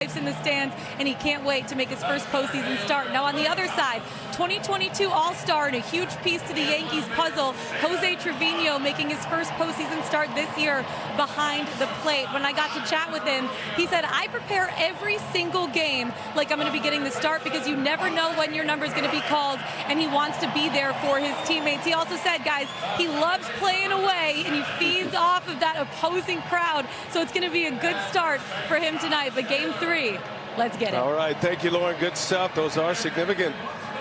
life's in the stands, and he can't wait to make his first postseason start. Now, on the other side, 2022 All-Star and a huge piece to the Yankees puzzle, Jose Trevino making his first postseason start this year behind the plate. When I got to chat with him, he said, I prepare every single game like I'm going to be getting the start because you never know when your number is going to be called, and he wants to be there for his teammates. He also said, guys, he loves playing away, and he feeds off of that opposing crowd, so it's going to be a good start for him tonight. But game 3, let's get it. All right, thank you, Lauren. Good stuff. Those are significant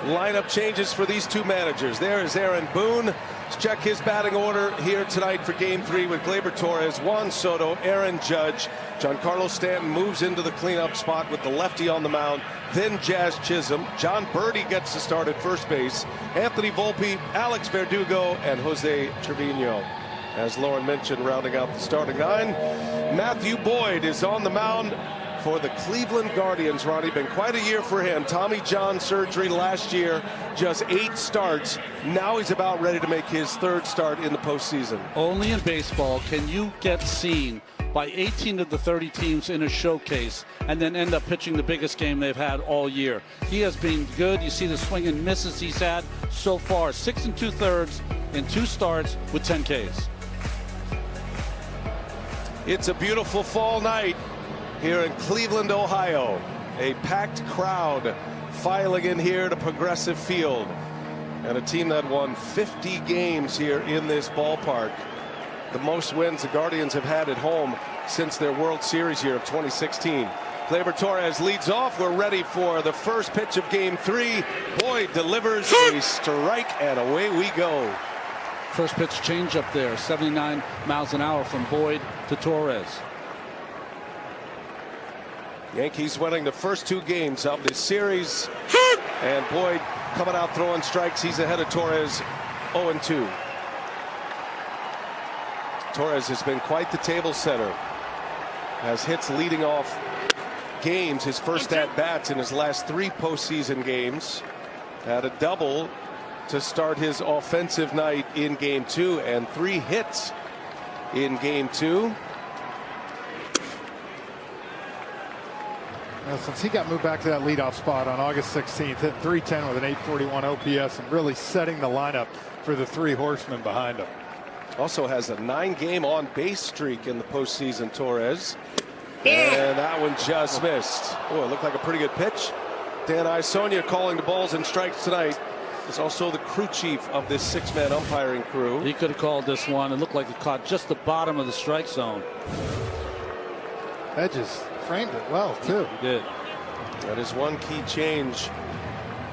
lineup changes for these two managers. There is Aaron Boone. Let's check his batting order here tonight for game 3 with Gleyber Torres, Juan Soto, Aaron Judge. Giancarlo Stanton moves into the cleanup spot with the lefty on the mound. Then Jazz Chisholm. John Birdie gets to start at first base. Anthony Volpe, Alex Verdugo, and Jose Trevino. As Lauren mentioned, rounding out the starting 9, Matthew Boyd is on the mound for the Cleveland Guardians. Ronnie, been quite a year for him. Tommy John surgery last year, just 8 starts. Now he's about ready to make his 3rd start in the postseason. Only in baseball can you get seen by 18 of the 30 teams in a showcase and then end up pitching the biggest game they've had all year. He has been good. You see the swing and misses he's had so far. 6 2/3 in 2 starts with 10 Ks. It's a beautiful fall night here in Cleveland, Ohio. A packed crowd filing in here to Progressive Field, and a team that won 50 games here in this ballpark. The most wins the Guardians have had at home since their World Series year of 2016. Gleyber Torres leads off. We're ready for the first pitch of game 3. Boyd delivers a strike, and away we go. First pitch change up there, 79 miles an hour from Boyd to Torres. Yankees winning the first 2 games of this series, and Boyd coming out throwing strikes. He's ahead of Torres, 0-2. Torres has been quite the table setter. Has hits leading off games, his first at-bats in his last 3 postseason games. Had a double to start his offensive night in game 2, and 3 hits in game 2. Since he got moved back to that leadoff spot on August 16th, hit .310 with an .841 OPS, and really setting the lineup for the 3 horsemen behind him. Also has a 9-game on-base streak in the postseason, Torres. And that one just missed. Oh, it looked like a pretty good pitch. Dan Isonia calling the balls and strikes tonight. Is also the crew chief of this 6-man umpiring crew. He could have called this one. It looked like it caught just the bottom of the strike zone. Hedges framed it well, too. He did. That is one key change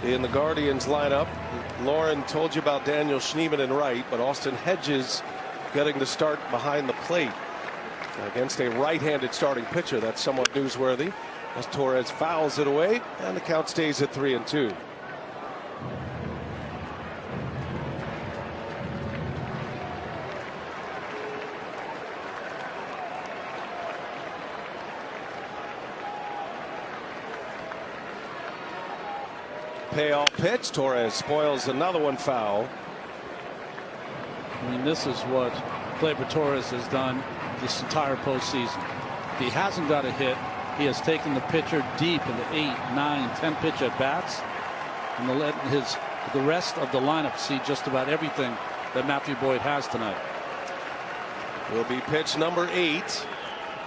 in the Guardians lineup. Lauren told you about Daniel Schneemann in right, but Austin Hedges getting the start behind the plate against a right-handed starting pitcher. That's somewhat newsworthy as Torres fouls it away, and the count stays at 3-2. Payoff pitch. Torres spoils another one foul. I mean, this is what Gleyber Torres has done this entire postseason. If he hasn't got a hit, he has taken the pitcher deep into 8, 9, 10 pitch at bats, and let the rest of the lineup see just about everything that Matthew Boyd has tonight. Will be pitch number 8,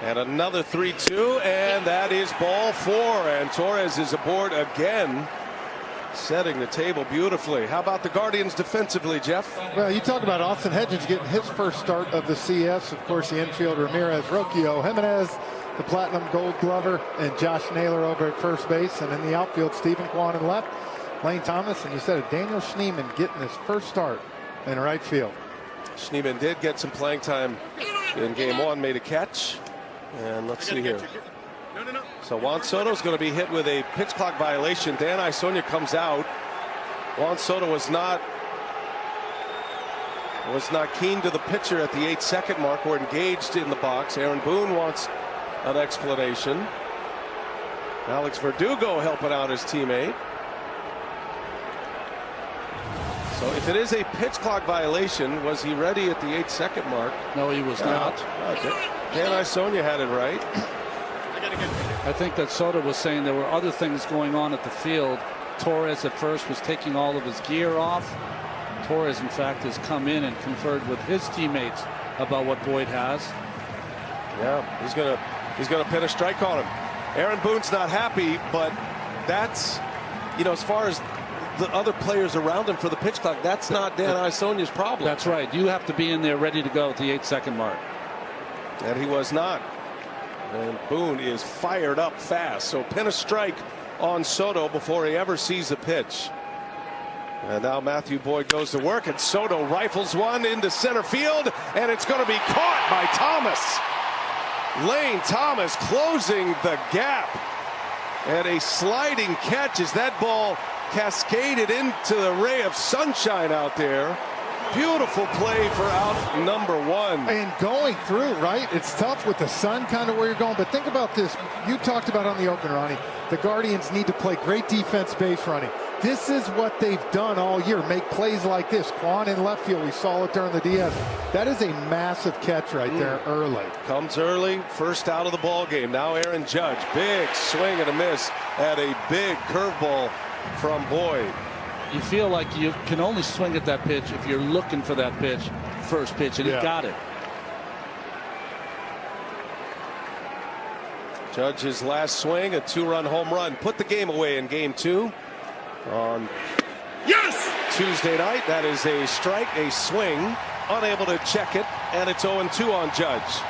and another 3-2, and that is ball 4, and Torres is aboard again, setting the table beautifully. How about the Guardians defensively, Jeff? Well, you talk about Austin Hedges getting his first start of the CS. Of course, the infield, Ramirez, Roquio, Jimenez, the Platinum Gold Glover, and Josh Naylor over at first base. And in the outfield, Stephen Kwan in left, Lane Thomas, and you said it, Daniel Schneemann getting his first start in right field. Schneemann did get some playing time in game 1, made a catch. And let's see here. So Juan Soto is going to be hit with a pitch clock violation. Dan Isonia comes out. Juan Soto was not keen to the pitcher at the 8-second mark. We're engaged in the box. Aaron Boone wants an explanation. Alex Verdugo helping out his teammate. So if it is a pitch clock violation, was he ready at the 8-second mark? No, he was not. Dan Isonia had it right. I think that Soto was saying there were other things going on at the field. Torres at first was taking all of his gear off. Torres, in fact, has come in and conferred with his teammates about what Boyd has. Yeah, he's gonna pin a strike on him. Aaron Boone's not happy, but that's, you know, as far as the other players around him for the pitch clock, that's not Dan Isonia's problem. That's right. You have to be in there ready to go at the 8-second mark. And he was not. And Boone is fired up fast. So pin a strike on Soto before he ever sees a pitch. And now Matthew Boyd goes to work, and Soto rifles one into center field, and it's going to be caught by Thomas. Lane Thomas closing the gap. And a sliding catch as that ball cascaded into the ray of sunshine out there. Beautiful play for out number one. And going through, right? It's tough with the sun kind of where you're going. But think about this. You talked about on the open, Ronnie. The Guardians need to play great defense base running. This is what they've done all year. Make plays like this. Quan in left field. We saw it during the DS. That is a massive catch right there early. Comes early. First out of the ball game. Now Aaron Judge. Big swing and a miss at a big curveball from Boyd. You feel like you can only swing at that pitch if you're looking for that pitch, first pitch, and he got it. Judge's last swing, a 2-run home run, put the game away in game 2 on Tuesday night. That is a strike, a swing, unable to check it, and it's 0-2 on Judge.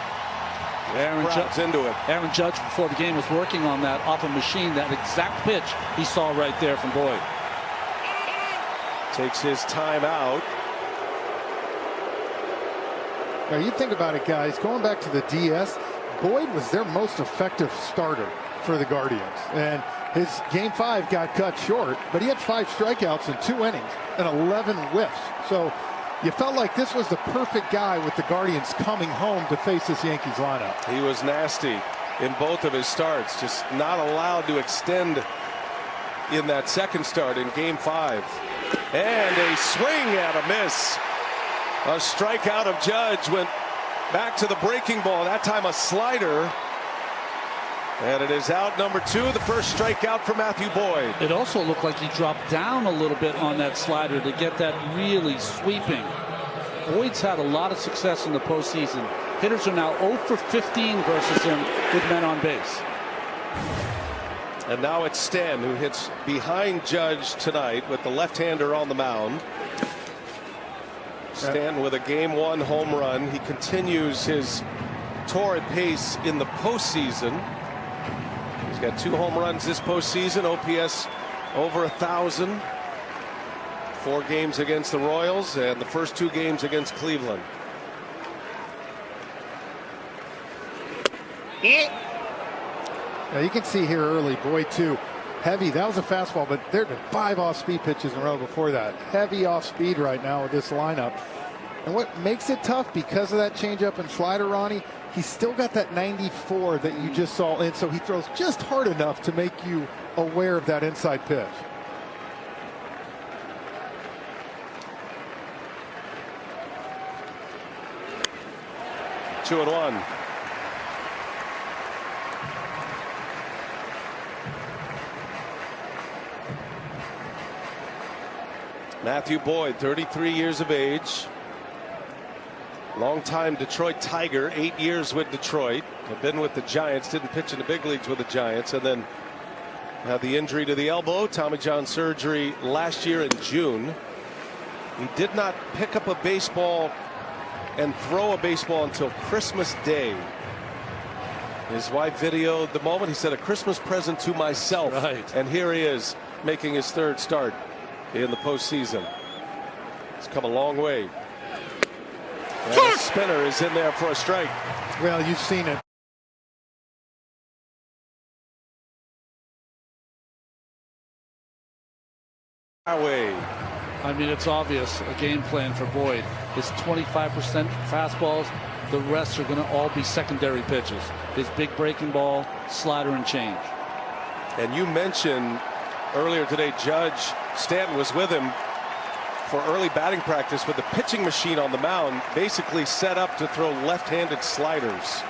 Aaron Judge into it. Aaron Judge before the game was working on that off a machine, that exact pitch he saw right there from Boyd. Takes his time out. Now you think about it, guys, going back to the DS, Boyd was their most effective starter for the Guardians. And his game 5 got cut short, but he had 5 strikeouts in 2 innings and 11 whiffs. So you felt like this was the perfect guy with the Guardians coming home to face this Yankees lineup. He was nasty in both of his starts, just not allowed to extend in that second start in game 5. And a swing and a miss. A strikeout of Judge, went back to the breaking ball, that time a slider. And it is out number 2, the first strikeout for Matthew Boyd. It also looked like he dropped down a little bit on that slider to get that really sweeping. Boyd's had a lot of success in the postseason. Hitters are now 0 for 15 versus him with men on base. And now it's Sten who hits behind Judge tonight with the left-hander on the mound. Stanton with a game 1 home run. He continues his torrid pace in the postseason. He's got 2 home runs this postseason. OPS over 1,000. 4 games against the Royals and the first 2 games against Cleveland. Now you can see here early, Boyd too, heavy. That was a fastball, but there have been 5 off-speed pitches in a row before that. Heavy off-speed right now with this lineup. And what makes it tough because of that changeup and slider, Ronnie, he's still got that 94 that you just saw in, so he throws just hard enough to make you aware of that inside pitch. Two and one. Matthew Boyd, 33 years of age. Longtime Detroit Tiger, 8 years with Detroit. Have been with the Giants, didn't pitch in the big leagues with the Giants, and then had the injury to the elbow, Tommy John surgery last year in June. He did not pick up a baseball and throw a baseball until Christmas Day. His wife videoed the moment. He said, a Christmas present to myself. Right. And here he is making his 3rd start in the postseason. It's come a long way. And the spinner is in there for a strike. Well, you've seen it. Away. I mean, it's obvious a game plan for Boyd. His 25% fastballs, the rest are going to all be secondary pitches. His big breaking ball, slider, and change. And you mentioned earlier today, Judge Stanton was with him for early batting practice with the pitching machine on the mound, basically set up to throw left-handed sliders.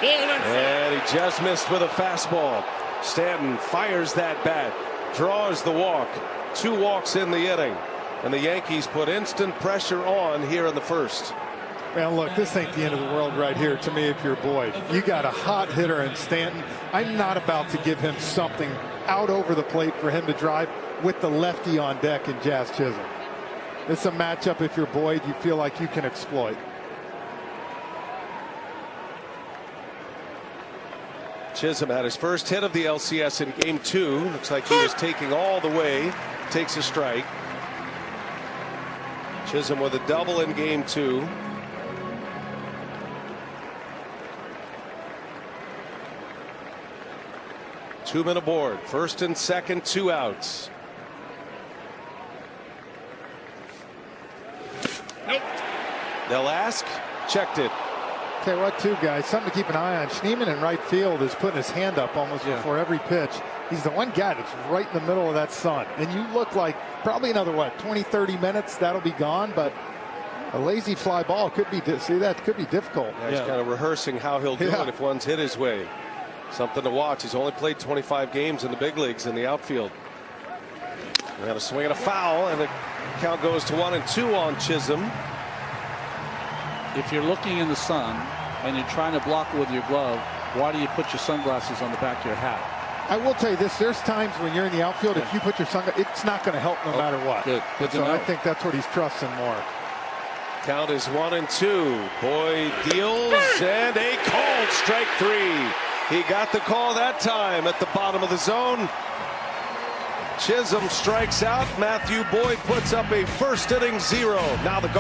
And he just missed with a fastball. Stanton fires that bat, draws the walk. 2 walks in the inning. And the Yankees put instant pressure on here in the first. Man, look, this ain't the end of the world right here to me if you're Boyd. You got a hot hitter in Stanton. I'm not about to give him something out over the plate for him to drive with the lefty on deck in Jazz Chisholm. It's a matchup if you're Boyd you feel like you can exploit. Chisholm had his first hit of the LCS in game 2. Looks like he was taking all the way. Takes a strike. Chisholm with a double in game 2. Two-men aboard. First and second, 2 outs. Nope. They'll ask. Checked it. Tell you what, too, guys, something to keep an eye on. Schneemann in right field is putting his hand up almost before every pitch. He's the one guy that's right in the middle of that sun. And you look like probably another, 20, 30 minutes, that'll be gone. But a lazy fly ball could be, see, that could be difficult. Yeah, he's kind of rehearsing how he'll do it if one's hit his way. Something to watch. He's only played 25 games in the big leagues in the outfield. We had a swing and a foul, and the count goes to 1-2 on Chisholm. If you're looking in the sun and you're trying to block it with your glove, why do you put your sunglasses on the back of your hat? I will tell you this, there's times when you're in the outfield, if you put your sunglasses, it's not going to help no matter what. Good to know. I think that's what he's trusting more. Count is 1-2. Boyd deals, and a called strike 3. He got the call that time at the bottom of the zone. Chisholm strikes out. Matthew Boyd puts up a first inning 0. Now the